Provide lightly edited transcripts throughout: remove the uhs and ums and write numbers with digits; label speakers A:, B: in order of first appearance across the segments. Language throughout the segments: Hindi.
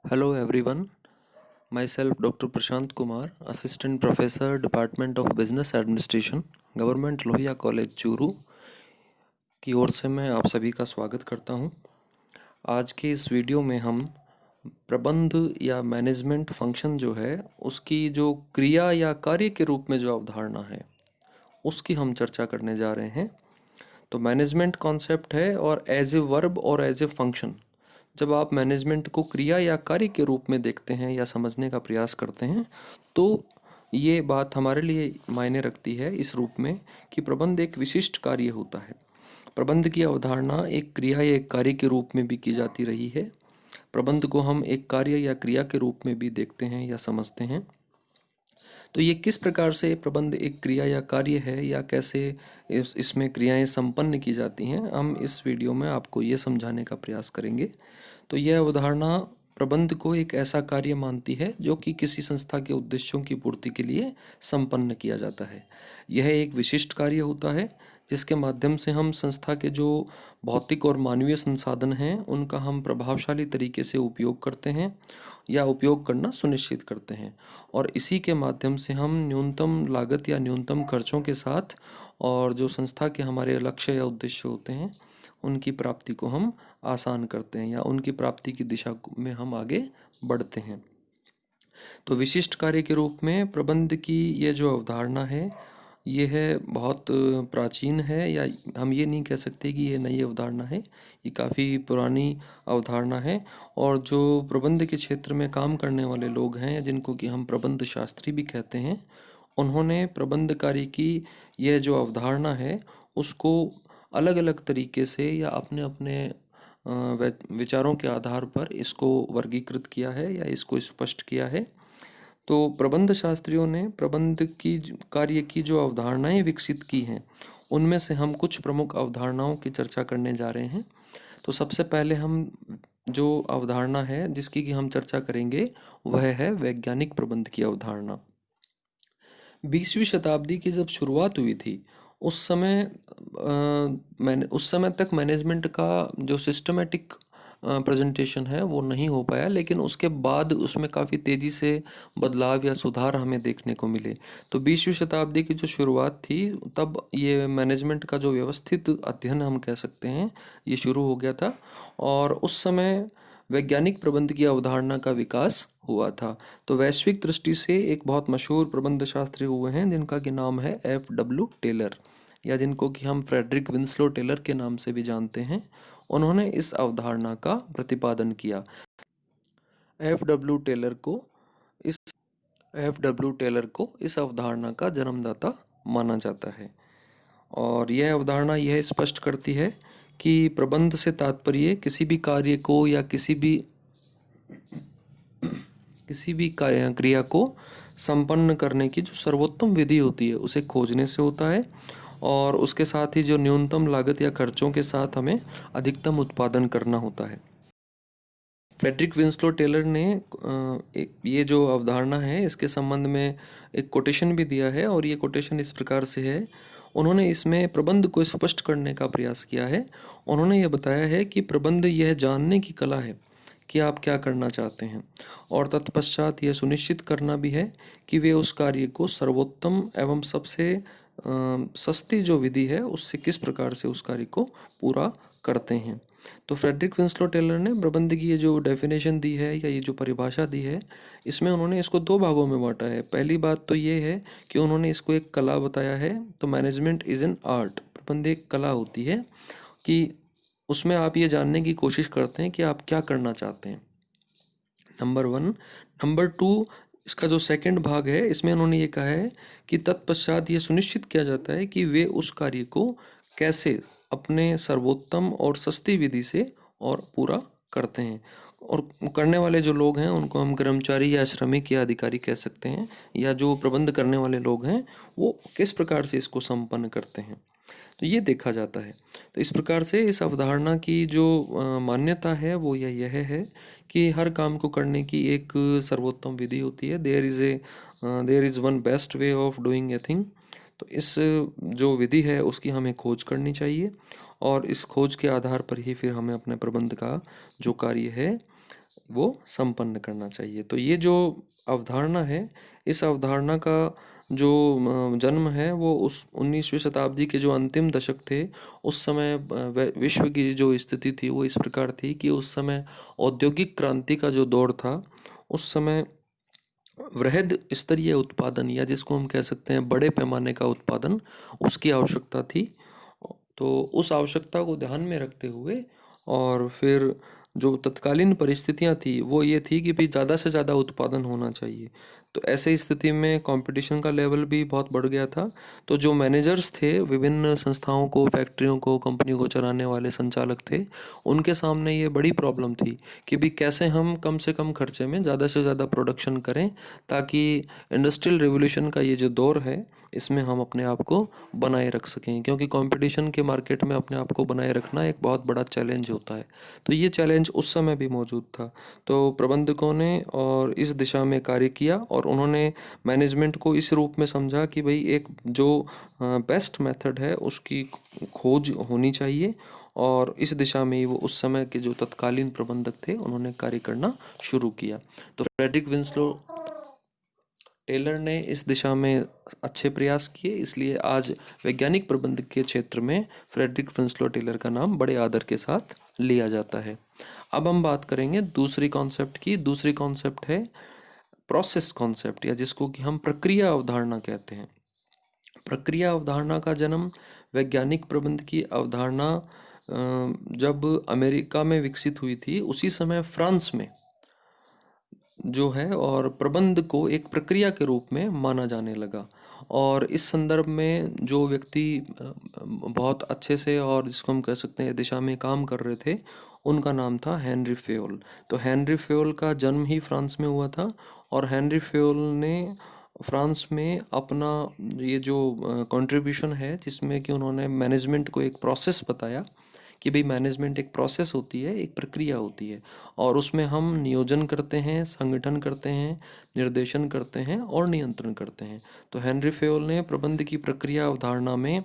A: Hello everyone, myself Dr. Prashant Kumar, Assistant Professor, Department of Business Administration, government Lohia college Churu की ओर से मैं आप सभी का स्वागत करता हूं। आज के इस वीडियो में हम प्रबंध या मैनेजमेंट फंक्शन जो है उसकी जो क्रिया या कार्य के रूप में जो अवधारणा है उसकी हम चर्चा करने जा रहे हैं। तो मैनेजमेंट कॉन्सेप्ट है और एज ए वर्ब और एज ए फंक्शन जब आप मैनेजमेंट को क्रिया या कार्य के रूप में देखते हैं या समझने का प्रयास करते हैं तो ये बात हमारे लिए मायने रखती है इस रूप में कि प्रबंध एक विशिष्ट कार्य होता है। प्रबंध की अवधारणा एक क्रिया या एक कार्य के रूप में भी की जाती रही है। प्रबंध को हम एक कार्य या क्रिया के रूप में भी देखते हैं या समझते हैं। तो ये किस प्रकार से प्रबंध एक क्रिया या कार्य है या कैसे इसमें क्रियाएं संपन्न की जाती हैं, हम इस वीडियो में आपको ये समझाने का प्रयास करेंगे। तो यह अवधारणा प्रबंध को एक ऐसा कार्य मानती है जो कि किसी संस्था के उद्देश्यों की पूर्ति के लिए संपन्न किया जाता है। यह एक विशिष्ट कार्य होता है जिसके माध्यम से हम संस्था के जो भौतिक और मानवीय संसाधन हैं उनका हम प्रभावशाली तरीके से उपयोग करते हैं या उपयोग करना सुनिश्चित करते हैं, और इसी के माध्यम से हम न्यूनतम लागत या न्यूनतम खर्चों के साथ और जो संस्था के हमारे लक्ष्य या उद्देश्य होते हैं उनकी प्राप्ति को हम आसान करते हैं या उनकी प्राप्ति की दिशा में हम आगे बढ़ते हैं। तो विशिष्ट कार्य के रूप में प्रबंध की ये जो अवधारणा है ये है बहुत प्राचीन है, या हम ये नहीं कह सकते कि ये नई अवधारणा है, ये काफ़ी पुरानी अवधारणा है। और जो प्रबंध के क्षेत्र में काम करने वाले लोग हैं जिनको कि हम प्रबंध शास्त्री भी कहते हैं, उन्होंने प्रबंध कार्य की यह जो अवधारणा है उसको अलग अलग तरीके से या अपने अपने विचारों के आधार पर इसको वर्गीकृत किया है या इसको स्पष्ट किया है। तो प्रबंध शास्त्रियों ने प्रबंध की कार्य की जो अवधारणाएं विकसित की हैं उनमें से हम कुछ प्रमुख अवधारणाओं की चर्चा करने जा रहे हैं। तो सबसे पहले हम जो अवधारणा है जिसकी कि हम चर्चा करेंगे वह है वैज्ञानिक प्रबंध की अवधारणा। 20वीं शताब्दी की जब शुरुआत हुई थी उस समय मैंने उस समय तक मैनेजमेंट का जो सिस्टमेटिक प्रेजेंटेशन है वो नहीं हो पाया, लेकिन उसके बाद उसमें काफ़ी तेज़ी से बदलाव या सुधार हमें देखने को मिले। तो 20वीं शताब्दी की जो शुरुआत थी तब ये मैनेजमेंट का जो व्यवस्थित अध्ययन हम कह सकते हैं ये शुरू हो गया था, और उस समय वैज्ञानिक प्रबंध की अवधारणा का विकास हुआ था। तो वैश्विक दृष्टि से एक बहुत मशहूर प्रबंध शास्त्री हुए हैं जिनका कि नाम है F.W. टेलर, या जिनको कि हम फ्रेडरिक विंस्लो टेलर के नाम से भी जानते हैं। उन्होंने इस अवधारणा का प्रतिपादन किया। एफ डब्ल्यू टेलर को इस इस अवधारणा का जन्मदाता माना जाता है, और यह अवधारणा यह स्पष्ट करती है कि प्रबंध से तात्पर्य किसी भी कार्य को या किसी भी क्रिया को संपन्न करने की जो सर्वोत्तम विधि होती है उसे खोजने से होता है, और उसके साथ ही जो न्यूनतम लागत या खर्चों के साथ हमें अधिकतम उत्पादन करना होता है। फ्रेडरिक विंस्लो टेलर ने ये जो अवधारणा है इसके संबंध में एक कोटेशन भी दिया है, और ये कोटेशन इस प्रकार से है। उन्होंने इसमें प्रबंध को स्पष्ट करने का प्रयास किया है। उन्होंने ये बताया है कि प्रबंध यह जानने की कला है कि आप क्या करना चाहते हैं, और तत्पश्चात यह सुनिश्चित करना भी है कि वे उस कार्य को सर्वोत्तम एवं सबसे सस्ती जो विधि है उससे किस प्रकार से उस कार्य को पूरा करते हैं। तो फ्रेडरिक विंस्लो टेलर ने प्रबंध की ये जो डेफिनेशन दी है या ये जो परिभाषा दी है इसमें उन्होंने इसको दो भागों में बांटा है। पहली बात तो ये है कि उन्होंने इसको एक कला बताया है। तो मैनेजमेंट इज़ एन आर्ट, प्रबंध एक कला होती है कि उसमें आप ये जानने की कोशिश करते हैं कि आप क्या करना चाहते हैं, नंबर वन। नंबर टू, इसका जो सेकंड भाग है इसमें उन्होंने ये कहा है कि तत्पश्चात ये सुनिश्चित किया जाता है कि वे उस कार्य को कैसे अपने सर्वोत्तम और सस्ती विधि से और पूरा करते हैं, और करने वाले जो लोग हैं उनको हम कर्मचारी या श्रमिक या अधिकारी कह सकते हैं, या जो प्रबंध करने वाले लोग हैं वो किस प्रकार से इसको संपन्न करते हैं। तो ये देखा जाता है। तो इस प्रकार से इस अवधारणा की जो मान्यता है वो यह है कि हर काम को करने की एक सर्वोत्तम विधि होती है। There is one best way of doing a thing. तो इस जो विधि है उसकी हमें खोज करनी चाहिए, और इस खोज के आधार पर ही फिर हमें अपने प्रबंध का जो कार्य है वो संपन्न करना चाहिए। तो ये जो अवधारणा है, इस अवधारणा का जो जन्म है वो उस 19वीं शताब्दी के जो अंतिम दशक थे, उस समय विश्व की जो स्थिति थी वो इस प्रकार थी कि उस समय औद्योगिक क्रांति का जो दौर था, उस समय वृहद स्तरीय उत्पादन, या जिसको हम कह सकते हैं बड़े पैमाने का उत्पादन, उसकी आवश्यकता थी। तो उस आवश्यकता को ध्यान में रखते हुए और फिर जो तत्कालीन परिस्थितियां थी वो ये थी कि भाई ज़्यादा से ज़्यादा उत्पादन होना चाहिए। तो ऐसे स्थिति में कंपटीशन का लेवल भी बहुत बढ़ गया था। तो जो मैनेजर्स थे, विभिन्न संस्थाओं को, फैक्ट्रियों को, कंपनियों को चलाने वाले संचालक थे, उनके सामने ये बड़ी प्रॉब्लम थी कि भाई कैसे हम कम से कम खर्चे में ज़्यादा से ज़्यादा प्रोडक्शन करें, ताकि इंडस्ट्रियल रिवोल्यूशन का ये जो दौर है इसमें हम अपने आप को बनाए रख सकें। क्योंकि कंपटीशन के मार्केट में अपने आप को बनाए रखना एक बहुत बड़ा चैलेंज होता है। तो ये चैलेंज उस समय भी मौजूद था। तो प्रबंधकों ने और इस दिशा में कार्य किया और उन्होंने मैनेजमेंट को इस रूप में समझा कि भाई एक जो बेस्ट मेथड है उसकी खोज होनी चाहिए, और इस दिशा में ही वो उस समय के जो तत्कालीन प्रबंधक थे उन्होंने कार्य करना शुरू किया। तो फ्रेडरिक विंसलो टेलर ने इस दिशा में अच्छे प्रयास किए, इसलिए आज वैज्ञानिक प्रबंधक के क्षेत्र में फ्रेडरिक विंसलो टेलर का नाम बड़े आदर के साथ लिया जाता है। अब हम बात करेंगे दूसरी कॉन्सेप्ट की। दूसरी कॉन्सेप्ट है प्रोसेस कॉन्सेप्ट, या जिसको कि हम प्रक्रिया अवधारणा कहते हैं। प्रक्रिया अवधारणा का जन्म, वैज्ञानिक प्रबंध की अवधारणा जब अमेरिका में विकसित हुई थी, उसी समय फ्रांस में जो है और प्रबंध को एक प्रक्रिया के रूप में माना जाने लगा। और इस संदर्भ में जो व्यक्ति बहुत अच्छे से और जिसको हम कह सकते हैं दिशा में काम कर रहे थे, उनका नाम था हेनरी फेयोल। तो हेनरी फेयोल का जन्म ही फ्रांस में हुआ था, और हेनरी फेयोल ने फ्रांस में अपना ये जो कंट्रीब्यूशन है, जिसमें कि उन्होंने मैनेजमेंट को एक प्रोसेस बताया कि भाई मैनेजमेंट एक प्रोसेस होती है, एक प्रक्रिया होती है, और उसमें हम नियोजन करते हैं, संगठन करते हैं, निर्देशन करते हैं और नियंत्रण करते हैं। तो हेनरी फेयोल ने प्रबंध की प्रक्रिया अवधारणा में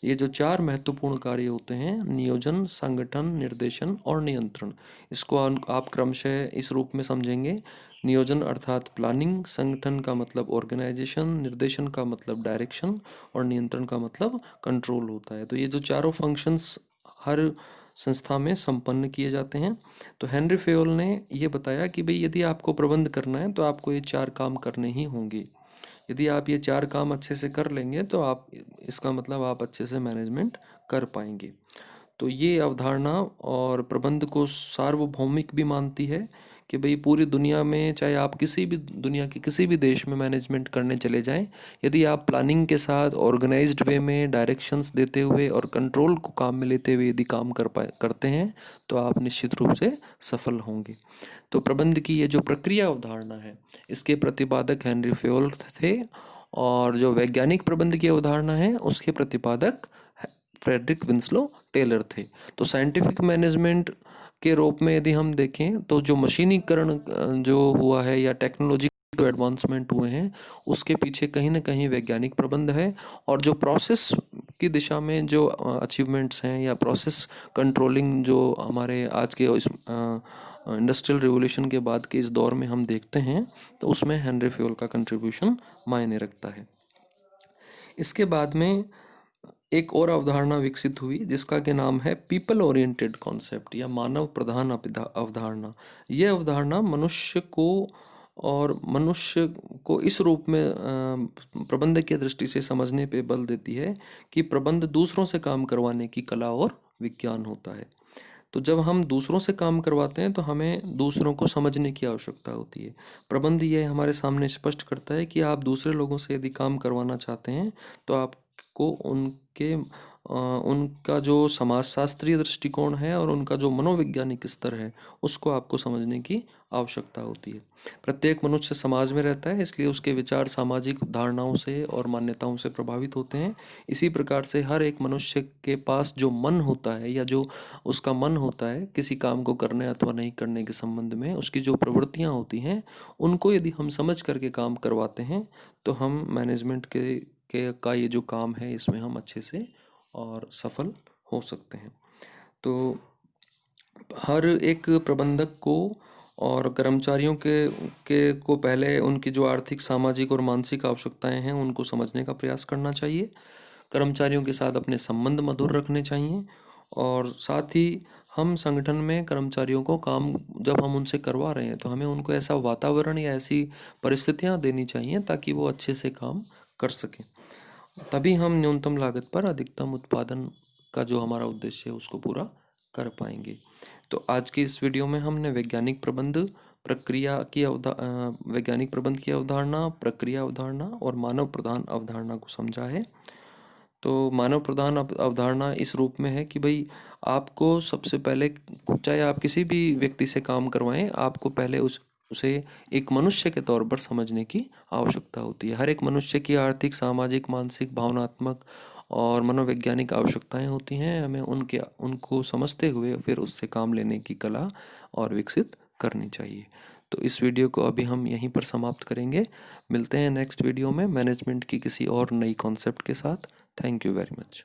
A: ये जो चार महत्वपूर्ण कार्य होते हैं, नियोजन, संगठन, निर्देशन और नियंत्रण, इसको आप क्रमशः इस रूप में समझेंगे। नियोजन अर्थात प्लानिंग, संगठन का मतलब ऑर्गेनाइजेशन, निर्देशन का मतलब डायरेक्शन और नियंत्रण का मतलब कंट्रोल होता है। तो ये जो चारों फंक्शंस हर संस्था में संपन्न किए जाते हैं। तो हेनरी फेयोल ने ये बताया कि भाई यदि आपको प्रबंध करना है तो आपको ये चार काम करने ही होंगे। यदि आप ये चार काम अच्छे से कर लेंगे तो आप, इसका मतलब आप अच्छे से मैनेजमेंट कर पाएंगे। तो ये अवधारणा और प्रबंध को सार्वभौमिक भी मानती है कि भाई पूरी दुनिया में, चाहे आप किसी भी दुनिया के किसी भी देश में मैनेजमेंट करने चले जाएं, यदि आप प्लानिंग के साथ ऑर्गेनाइज्ड वे में डायरेक्शंस देते हुए और कंट्रोल को काम में लेते हुए यदि काम करते हैं तो आप निश्चित रूप से सफल होंगे। तो प्रबंध की ये जो प्रक्रिया अवधारणा है, इसके प्रतिपादक हेनरी फेयोल थे, और जो वैज्ञानिक प्रबंध की अवधारणा है उसके प्रतिपादक फ्रेडरिक विंसलो टेलर थे। तो साइंटिफिक मैनेजमेंट के रूप में यदि हम देखें तो जो मशीनीकरण जो हुआ है या टेक्नोलॉजी जो एडवांसमेंट हुए हैं, उसके पीछे कहीं ना कहीं वैज्ञानिक प्रबंध है। और जो प्रोसेस की दिशा में जो अचीवमेंट्स हैं या प्रोसेस कंट्रोलिंग जो हमारे आज के इस इंडस्ट्रियल रिवोल्यूशन के बाद के इस दौर में हम देखते हैं, तो उसमें हेनरी फ्योल का कंट्रीब्यूशन मायने रखता है। इसके बाद में एक और अवधारणा विकसित हुई जिसका के नाम है पीपल ओरिएंटेड कॉन्सेप्ट या मानव प्रधान अवधारणा। यह अवधारणा मनुष्य को और मनुष्य को इस रूप में प्रबंध की दृष्टि से समझने पे बल देती है कि प्रबंध दूसरों से काम करवाने की कला और विज्ञान होता है। तो जब हम दूसरों से काम करवाते हैं तो हमें दूसरों को समझने की आवश्यकता होती है। प्रबंध ये हमारे सामने स्पष्ट करता है कि आप दूसरे लोगों से यदि काम करवाना चाहते हैं तो आपको उनका जो समाजशास्त्रीय दृष्टिकोण है और उनका जो मनोवैज्ञानिक स्तर है उसको आपको समझने की आवश्यकता होती है। प्रत्येक मनुष्य समाज में रहता है, इसलिए उसके विचार सामाजिक धारणाओं से और मान्यताओं से प्रभावित होते हैं। इसी प्रकार से हर एक मनुष्य के पास जो मन होता है या जो उसका मन होता है किसी काम को करने अथवा नहीं करने के संबंध में, उसकी जो प्रवृत्तियां होती हैं, उनको यदि हम समझ करके काम करवाते हैं तो हम मैनेजमेंट के का ये जो काम है इसमें हम अच्छे से और सफल हो सकते हैं। तो हर एक प्रबंधक को और कर्मचारियों के को पहले उनकी जो आर्थिक, सामाजिक और मानसिक आवश्यकताएं हैं उनको समझने का प्रयास करना चाहिए। कर्मचारियों के साथ अपने संबंध मधुर रखने चाहिए और साथ ही हम संगठन में कर्मचारियों को काम जब हम उनसे करवा रहे हैं तो हमें उनको ऐसा वातावरण या ऐसी परिस्थितियां देनी चाहिए ताकि वो अच्छे से काम कर सकें। तभी हम न्यूनतम लागत पर अधिकतम उत्पादन का जो हमारा उद्देश्य है उसको पूरा कर पाएंगे। तो आज की इस वीडियो में हमने वैज्ञानिक प्रबंध की अवधारणा, प्रक्रिया अवधारणा और मानव प्रधान अवधारणा को समझा है। तो मानव प्रधान अवधारणा इस रूप में है कि भाई आपको सबसे पहले, चाहे आप किसी भी व्यक्ति से काम करवाएं, आपको पहले उसे एक मनुष्य के तौर पर समझने की आवश्यकता होती है। हर एक मनुष्य की आर्थिक, सामाजिक, मानसिक, भावनात्मक और मनोवैज्ञानिक आवश्यकताएं होती हैं। हमें उनको समझते हुए फिर उससे काम लेने की कला और विकसित करनी चाहिए। तो इस वीडियो को अभी हम यहीं पर समाप्त करेंगे। मिलते हैं नेक्स्ट वीडियो में मैनेजमेंट की किसी और नई कॉन्सेप्ट के साथ। Thank you very much.